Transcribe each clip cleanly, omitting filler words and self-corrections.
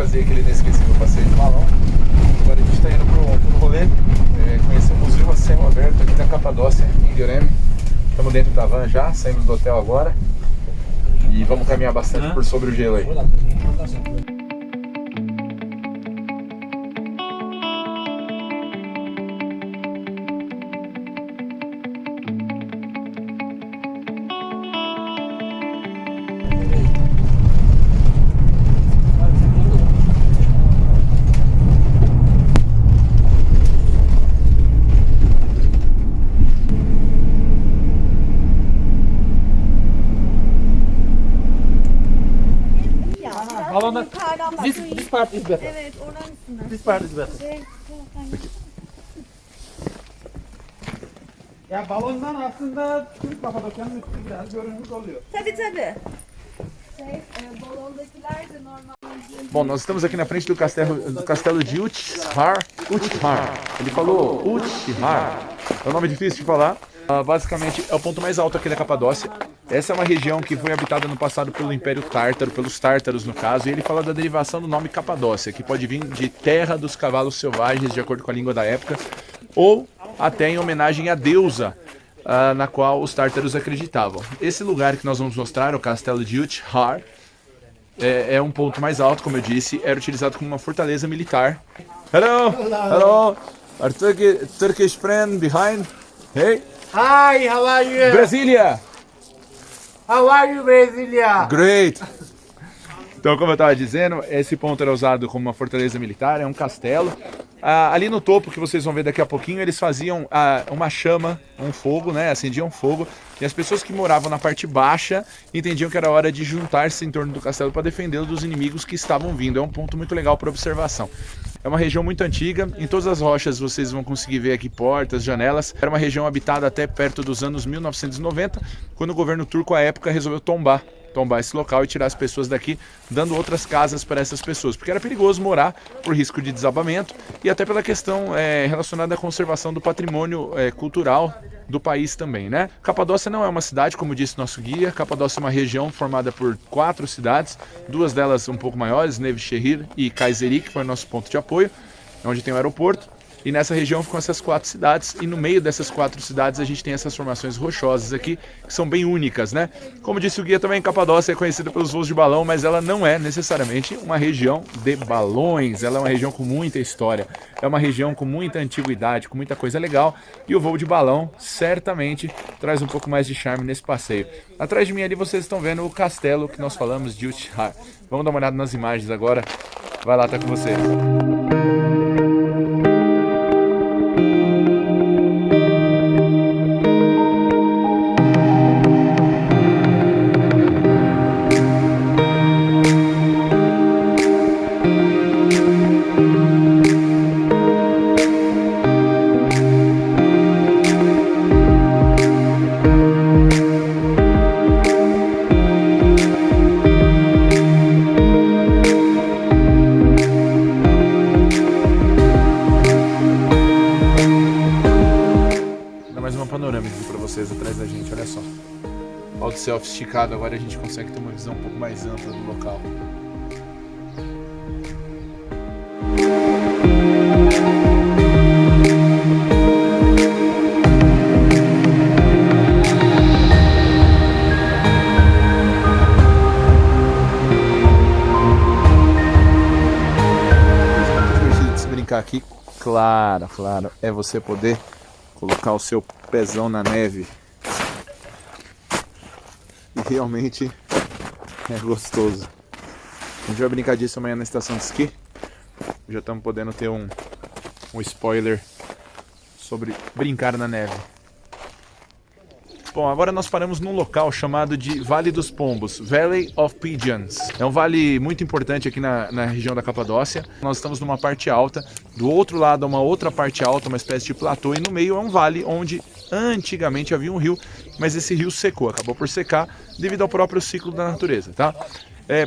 fazer aquele inesquecível passeio de balão. Agora a gente está indo pro rolê, conhecer o museu a céu aberto aqui da Capadócia, em Göreme. Estamos dentro da van já, saímos do hotel agora. E vamos caminhar bastante por sobre o gelo aí. Balonda Yukarıdan bak. this part is better. Evet, oradan üstünden. This part is better. Ya balondan aslında Türk Kapadokya'nın üstü biraz görünmüş oluyor. Tabii tabii. Balondakiler de normal. Bom, nós estamos aqui na frente do castelo de Uthar. Ele falou Uthar. É um nome difícil de falar. Basicamente é o ponto mais alto aqui da Capadócia. Essa é uma região que foi habitada no passado pelo Império Tártaro, pelos tártaros no caso, e ele fala da derivação do nome Capadócia, que pode vir de terra dos cavalos selvagens, de acordo com a língua da época, ou até em homenagem à deusa, na qual os tártaros acreditavam. Esse lugar que nós vamos mostrar, o castelo de Uthar, é um ponto mais alto, como eu disse, era utilizado como uma fortaleza militar. Hello! Our Turkish friend behind. Hey! Hi, how are you? Brasília! How are you, Brasília? Great! Então, como eu estava dizendo, esse ponto era usado como uma fortaleza militar, é um castelo. Ali no topo, que vocês vão ver daqui a pouquinho, eles faziam uma chama, um fogo, né? Acendiam fogo. E as pessoas que moravam na parte baixa entendiam que era hora de juntar-se em torno do castelo para defendê-lo dos inimigos que estavam vindo. É um ponto muito legal para observação. É uma região muito antiga, em todas as rochas vocês vão conseguir ver aqui portas, janelas. Era uma região habitada até perto dos anos 1990, quando o governo turco à época resolveu tombar esse local e tirar as pessoas daqui, dando outras casas para essas pessoas, porque era perigoso morar por risco de desabamento e até pela questão relacionada à conservação do patrimônio cultural do país também, né? Capadócia não é uma cidade, como disse nosso guia. Capadócia é uma região formada por 4 cidades, 2 delas um pouco maiores, Nevşehir e Kayseri, que foi o nosso ponto de apoio, onde tem o aeroporto. E nessa região ficam essas 4 cidades, e no meio dessas 4 cidades a gente tem essas formações rochosas aqui, que são bem únicas, né? Como disse o guia também, Capadócia é conhecida pelos voos de balão, mas ela não é necessariamente uma região de balões, ela é uma região com muita história, é uma região com muita antiguidade, com muita coisa legal, e o voo de balão certamente traz um pouco mais de charme nesse passeio. Atrás de mim ali vocês estão vendo o castelo que nós falamos de Uthar. Vamos dar uma olhada nas imagens agora, vai lá, tá com vocês. Panorâmica aqui para vocês atrás da gente, olha só. Olha o céu esticado, agora a gente consegue ter uma visão um pouco mais ampla do local. Muito divertido de se brincar aqui, claro, é você poder colocar o seu pezão na neve e realmente é gostoso. A gente vai brincar disso amanhã na estação de esqui. Já estamos podendo ter um spoiler sobre brincar na neve. Bom, agora nós paramos num local chamado de Vale dos Pombos, Valley of Pigeons. É um vale muito importante aqui na região da Capadócia. Nós estamos numa parte alta, do outro lado é uma outra parte alta, uma espécie de platô, e no meio é um vale onde antigamente havia um rio, mas esse rio secou, acabou por secar devido ao próprio ciclo da natureza, tá?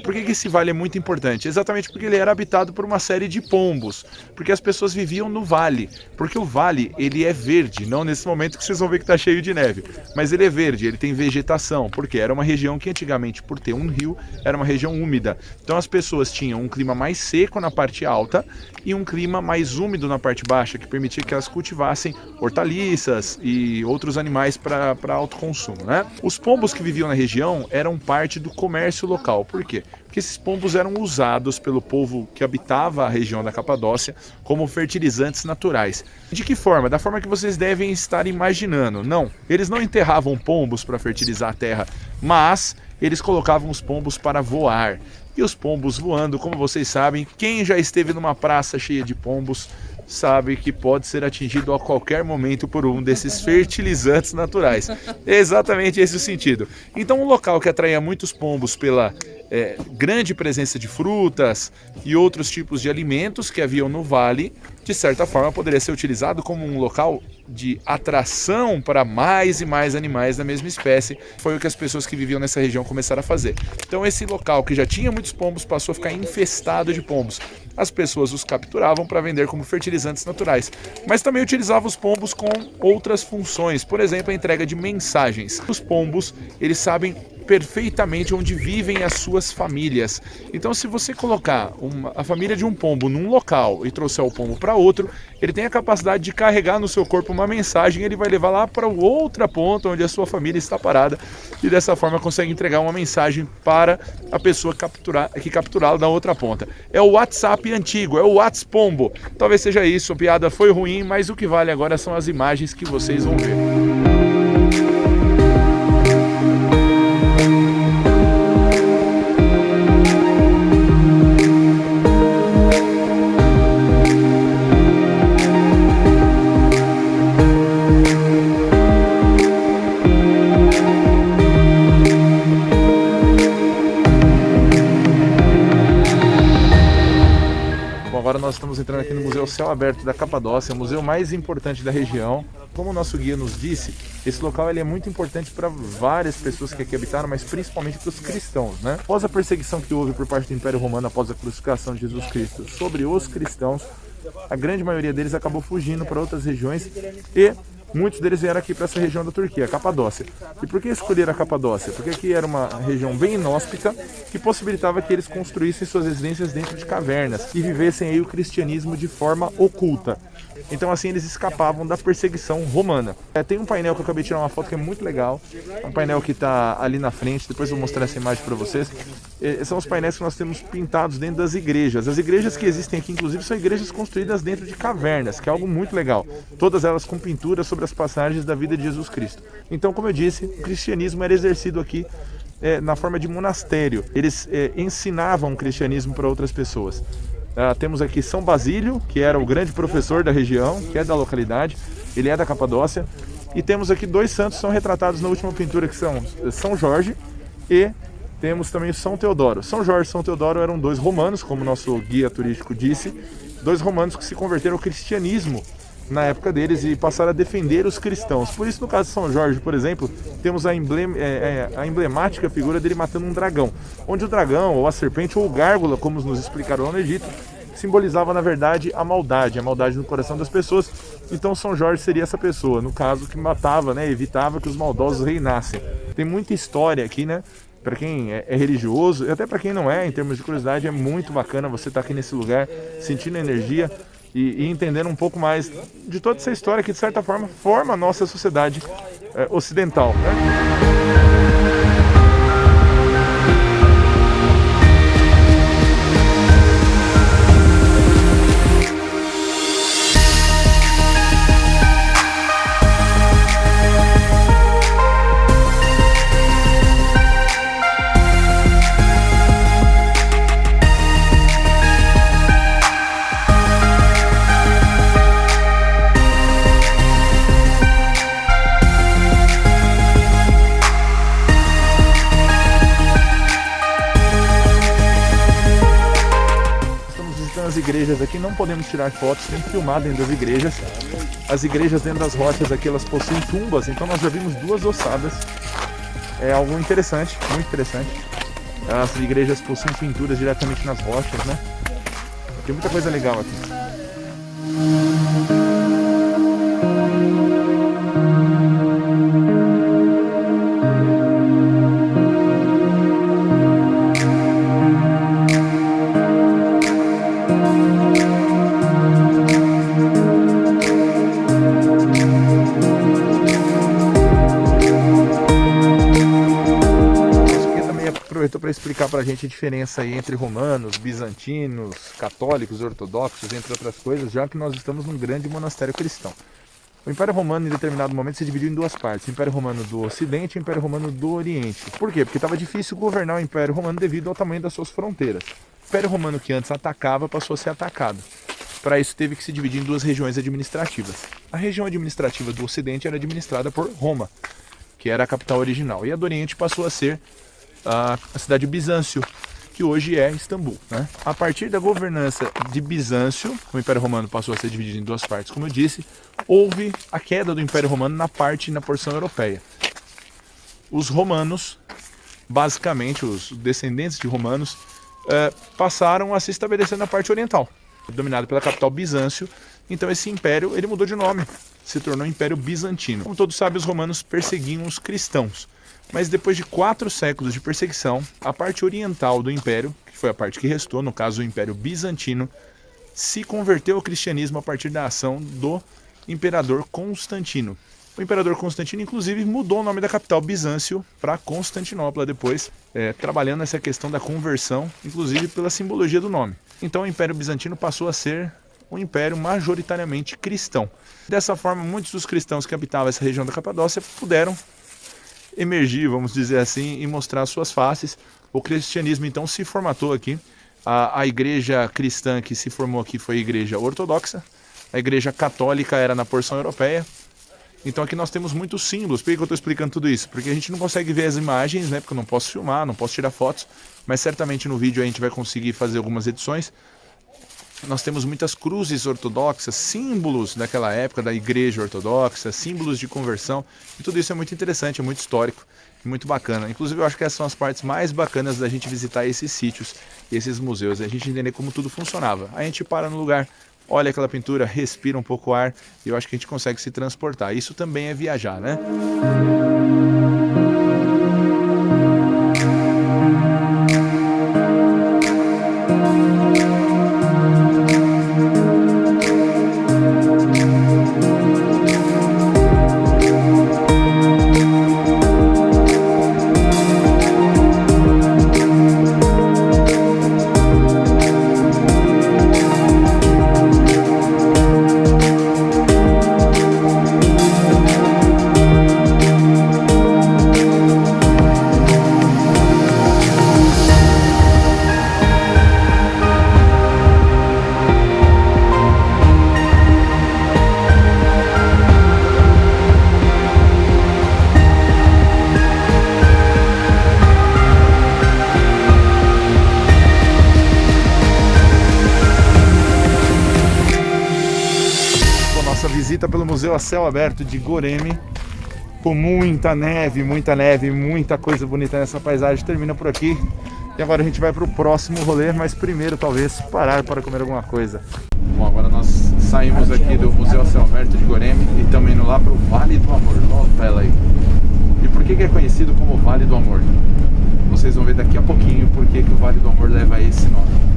Por que esse vale é muito importante? Exatamente porque ele era habitado por uma série de pombos, porque as pessoas viviam no vale, porque o vale ele é verde, não nesse momento que vocês vão ver que está cheio de neve, mas ele é verde, ele tem vegetação, porque era uma região que antigamente, por ter um rio, era uma região úmida. Então as pessoas tinham um clima mais seco na parte alta e um clima mais úmido na parte baixa, que permitia que elas cultivassem hortaliças e outros animais para autoconsumo, né? Os pombos que viviam na região eram parte do comércio local. Por quê? Porque esses pombos eram usados pelo povo que habitava a região da Capadócia como fertilizantes naturais. De que forma? Da forma que vocês devem estar imaginando. Não, eles não enterravam pombos para fertilizar a terra, mas eles colocavam os pombos para voar. E os pombos voando, como vocês sabem, quem já esteve numa praça cheia de pombos sabe que pode ser atingido a qualquer momento por um desses fertilizantes naturais. É exatamente esse o sentido. Então, um local que atraía muitos pombos pela grande presença de frutas e outros tipos de alimentos que haviam no vale, de certa forma poderia ser utilizado como um local de atração para mais e mais animais da mesma espécie. Foi o que as pessoas que viviam nessa região começaram a fazer. Então esse local que já tinha muitos pombos passou a ficar infestado de pombos. As pessoas os capturavam para vender como fertilizantes naturais, mas também utilizavam os pombos com outras funções, por exemplo, a entrega de mensagens. Os pombos, eles sabem perfeitamente onde vivem as suas famílias. Então, se você colocar a família de um pombo num local e trouxer o pombo para outro, ele tem a capacidade de carregar no seu corpo uma mensagem, ele vai levar lá para outra ponta onde a sua família está parada e dessa forma consegue entregar uma mensagem para a pessoa que capturá-lo da outra ponta. É o WhatsApp antigo, é o WhatsApp pombo. Talvez seja isso, a piada foi ruim, mas o que vale agora são as imagens que vocês vão ver. Agora nós estamos entrando aqui no Museu Céu Aberto da Capadócia, o museu mais importante da região. Como o nosso guia nos disse, esse local ele é muito importante para várias pessoas que aqui habitaram, mas principalmente para os cristãos, né? Após a perseguição que houve por parte do Império Romano após a crucificação de Jesus Cristo sobre os cristãos, a grande maioria deles acabou fugindo para outras regiões e muitos deles vieram aqui para essa região da Turquia, a Capadócia. E por que escolher a Capadócia? Porque aqui era uma região bem inóspita que possibilitava que eles construíssem suas residências dentro de cavernas e vivessem aí o cristianismo de forma oculta. Então assim eles escapavam da perseguição romana. Tem um painel que eu acabei de tirar uma foto que é muito legal, um painel que está ali na frente, depois eu vou mostrar essa imagem para vocês. São os painéis que nós temos pintados dentro das igrejas. As igrejas que existem aqui, inclusive, são igrejas construídas dentro de cavernas, que é algo muito legal. Todas elas com pintura sobre as passagens da vida de Jesus Cristo. Então, como eu disse, o cristianismo era exercido aqui na forma de monastério. Eles ensinavam o cristianismo para outras pessoas. Temos aqui São Basílio, que era o grande professor da região, que é da localidade, ele é da Capadócia. E temos aqui dois santos que são retratados na última pintura, que são São Jorge e temos também o São Teodoro. São Jorge e São Teodoro eram dois romanos, como nosso guia turístico disse, dois romanos que se converteram ao cristianismo na época deles e passaram a defender os cristãos. Por isso, no caso de São Jorge, por exemplo, temos a emblemática figura dele matando um dragão, onde o dragão, ou a serpente, ou o gárgula, como nos explicaram lá no Egito, simbolizava, na verdade, a maldade no coração das pessoas. Então São Jorge seria essa pessoa, no caso, que matava, né, evitava que os maldosos reinassem. Tem muita história aqui, né? Para quem é religioso, e até para quem não é, em termos de curiosidade, é muito bacana você estar aqui nesse lugar, sentindo a energia e entendendo um pouco mais de toda essa história que, de certa forma, forma a nossa sociedade ocidental, né? As igrejas aqui não podemos tirar fotos, tem que filmar dentro das igrejas. As igrejas dentro das rochas aqui, elas possuem tumbas, então nós já vimos duas ossadas. É algo interessante, muito interessante. As igrejas possuem pinturas diretamente nas rochas, né? Tem muita coisa legal aqui. Aproveitou para explicar para a gente a diferença aí entre romanos, bizantinos, católicos, ortodoxos, entre outras coisas, já que nós estamos num grande monastério cristão. O Império Romano, em determinado momento, se dividiu em duas partes, o Império Romano do Ocidente e o Império Romano do Oriente. Por quê? Porque estava difícil governar o Império Romano devido ao tamanho das suas fronteiras. O Império Romano, que antes atacava, passou a ser atacado. Para isso, teve que se dividir em duas regiões administrativas. A região administrativa do Ocidente era administrada por Roma, que era a capital original, e a do Oriente passou a ser a cidade de Bizâncio, que hoje é Istambul, né? A partir da governança de Bizâncio, o Império Romano passou a ser dividido em duas partes, como eu disse, houve a queda do Império Romano na porção europeia. Os romanos, basicamente os descendentes de romanos, passaram a se estabelecer na parte oriental, dominado pela capital Bizâncio. Então esse império ele mudou de nome, se tornou Império Bizantino. Como todos sabem, os romanos perseguiam os cristãos. Mas depois de 4 séculos de perseguição, a parte oriental do império, que foi a parte que restou, no caso o Império Bizantino, se converteu ao cristianismo a partir da ação do imperador Constantino. O imperador Constantino, inclusive, mudou o nome da capital Bizâncio para Constantinopla depois, trabalhando essa questão da conversão, inclusive pela simbologia do nome. Então o Império Bizantino passou a ser um império majoritariamente cristão. Dessa forma, muitos dos cristãos que habitavam essa região da Capadócia puderam emergir, vamos dizer assim, e mostrar suas faces. O cristianismo então se formatou aqui. A igreja cristã que se formou aqui foi a igreja ortodoxa. A igreja católica era na porção europeia. Então aqui nós temos muitos símbolos. Por que eu estou explicando tudo isso? Porque a gente não consegue ver as imagens, né? Porque eu não posso filmar, não posso tirar fotos, mas certamente no vídeo a gente vai conseguir fazer algumas edições. Nós temos muitas cruzes ortodoxas, símbolos daquela época da igreja ortodoxa, símbolos de conversão, e tudo isso é muito interessante, é muito histórico e muito bacana. Inclusive eu acho que essas são as partes mais bacanas da gente visitar esses sítios, esses museus, a gente entender como tudo funcionava. A gente para no lugar, olha aquela pintura, respira um pouco o ar, e eu acho que a gente consegue se transportar. Isso também é viajar, né? Visita pelo Museu a Céu Aberto de Goreme, com muita neve, muita coisa bonita nessa paisagem. Termina por aqui e agora a gente vai para o próximo rolê, mas primeiro talvez parar para comer alguma coisa. Bom, agora nós saímos aqui do Museu a Céu Aberto de Goreme e estamos indo lá para o Vale do Amor. Olha ela aí. E por que é conhecido como Vale do Amor? Vocês vão ver daqui a pouquinho por que o Vale do Amor leva esse nome.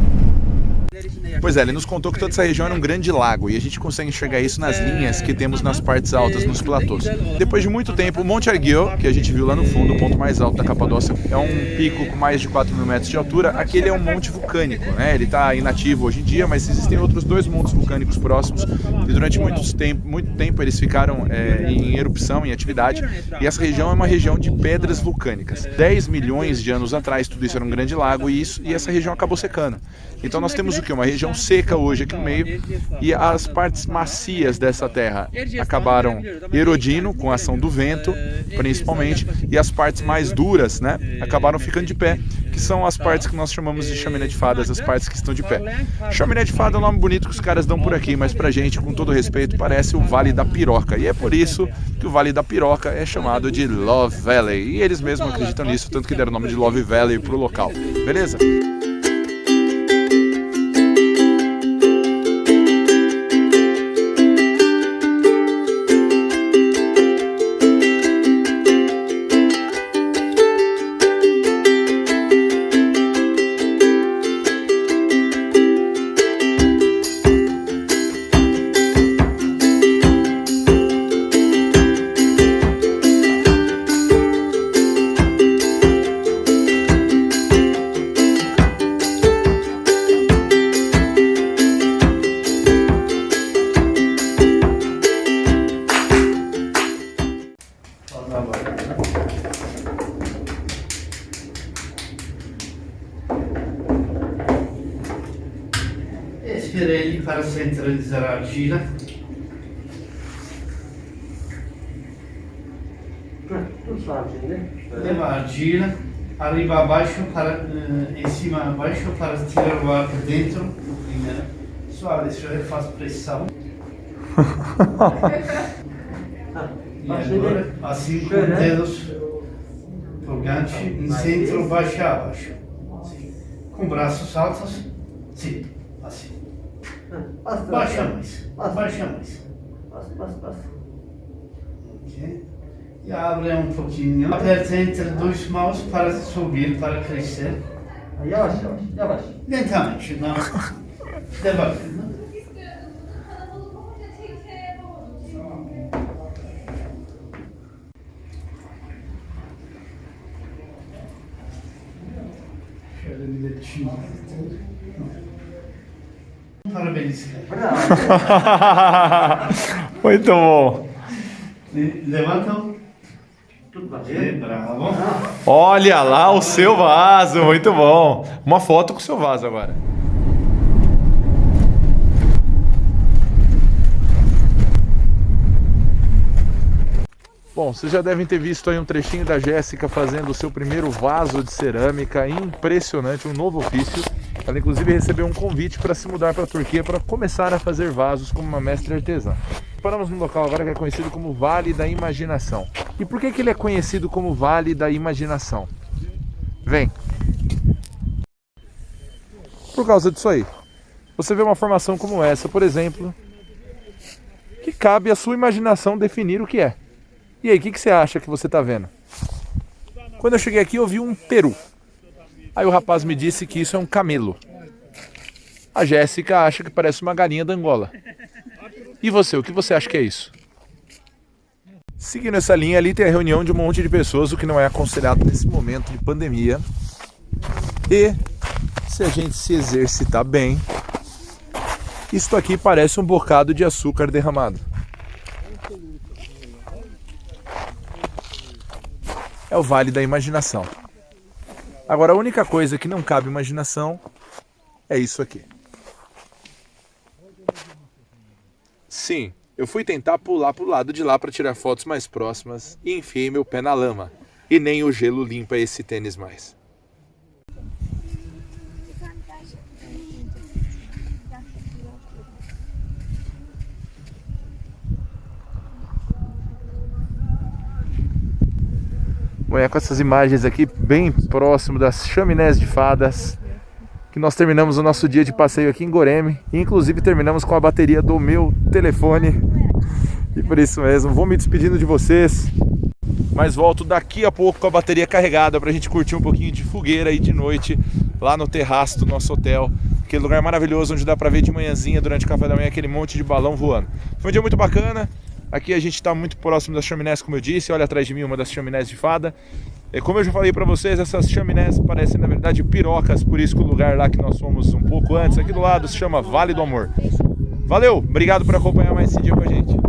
Pois é, ele nos contou que toda essa região era um grande lago e a gente consegue enxergar isso nas linhas que temos nas partes altas, nos platôs. Depois de muito tempo, o Monte Argyll, que a gente viu lá no fundo, o ponto mais alto da Capadócia, é um pico com mais de 4.000 metros de altura. Aqui ele é um monte vulcânico, né? Ele está inativo hoje em dia, mas existem outros 2 montes vulcânicos próximos e durante muito tempo eles ficaram em erupção, em atividade, e essa região é uma região de pedras vulcânicas. 10 milhões de anos atrás tudo isso era um grande lago e essa região acabou secando. Então nós temos o que? Uma região seca hoje aqui no meio, e as partes macias dessa terra acabaram erodindo com a ação do vento, principalmente, e as partes mais duras, né, acabaram ficando de pé, que são as partes que nós chamamos de chaminé de fadas, as partes que estão de pé. Chaminé de fada é um nome bonito que os caras dão por aqui, mas pra gente, com todo respeito, parece o Vale da Piroca, e é por isso que o Vale da Piroca é chamado de Love Valley, e eles mesmos acreditam nisso, tanto que deram o nome de Love Valley pro local, beleza? Esperei para centralizar a argila. Leva a argila, arriba abaixo, em cima abaixo, para tirar o ar para dentro. Primeiro, suave, faz pressão. E agora, assim com os dedos pro gancho, em centro, baixo a abaixo. Com braços altos, sim, assim. Baixa mais, baixa mais. Okay. E abre um pouquinho. Aperta entre dois mãos para subir, para crescer. Yavaş yavaş, yavaş. Lentamente, não. Devagar. Não? Şöyle bir de çiğ. Para beliscar. Muito bom. Levantam. Bravo. Olha lá o seu vaso, muito bom. Uma foto com o seu vaso agora. Bom, vocês já devem ter visto aí um trechinho da Jéssica fazendo o seu primeiro vaso de cerâmica, impressionante, um novo ofício. Ela inclusive recebeu um convite para se mudar para a Turquia para começar a fazer vasos como uma mestre artesã. Paramos num local agora que é conhecido como Vale da Imaginação. E por que ele é conhecido como Vale da Imaginação? Vem. Por causa disso aí. Você vê uma formação como essa, por exemplo, que cabe à sua imaginação definir o que é. E aí, o que você acha que você está vendo? Quando eu cheguei aqui, eu vi um peru. Aí o rapaz me disse que isso é um camelo. A Jéssica acha que parece uma galinha da Angola. E você, o que você acha que é isso? Seguindo essa linha, ali tem a reunião de um monte de pessoas, o que não é aconselhado nesse momento de pandemia. E se a gente se exercitar bem, isto aqui parece um bocado de açúcar derramado. É o Vale da Imaginação. Agora, a única coisa que não cabe imaginação é isso aqui. Sim, eu fui tentar pular pro lado de lá para tirar fotos mais próximas e enfiei meu pé na lama. E nem o gelo limpa esse tênis mais. Bom, é com essas imagens aqui bem próximo das chaminés de fadas que nós terminamos o nosso dia de passeio aqui em Goreme. E inclusive terminamos com a bateria do meu telefone. E por isso mesmo, vou me despedindo de vocês. Mas volto daqui a pouco com a bateria carregada pra gente curtir um pouquinho de fogueira aí de noite lá no terraço do nosso hotel. Aquele lugar maravilhoso onde dá pra ver de manhãzinha durante o café da manhã aquele monte de balão voando. Foi um dia muito bacana. Aqui a gente está muito próximo das chaminés, como eu disse. Olha atrás de mim uma das chaminés de fada. E como eu já falei para vocês, essas chaminés parecem na verdade pirocas. Por isso que o lugar lá que nós fomos um pouco antes, aqui do lado, se chama Vale do Amor. Valeu, obrigado por acompanhar mais esse dia com a gente.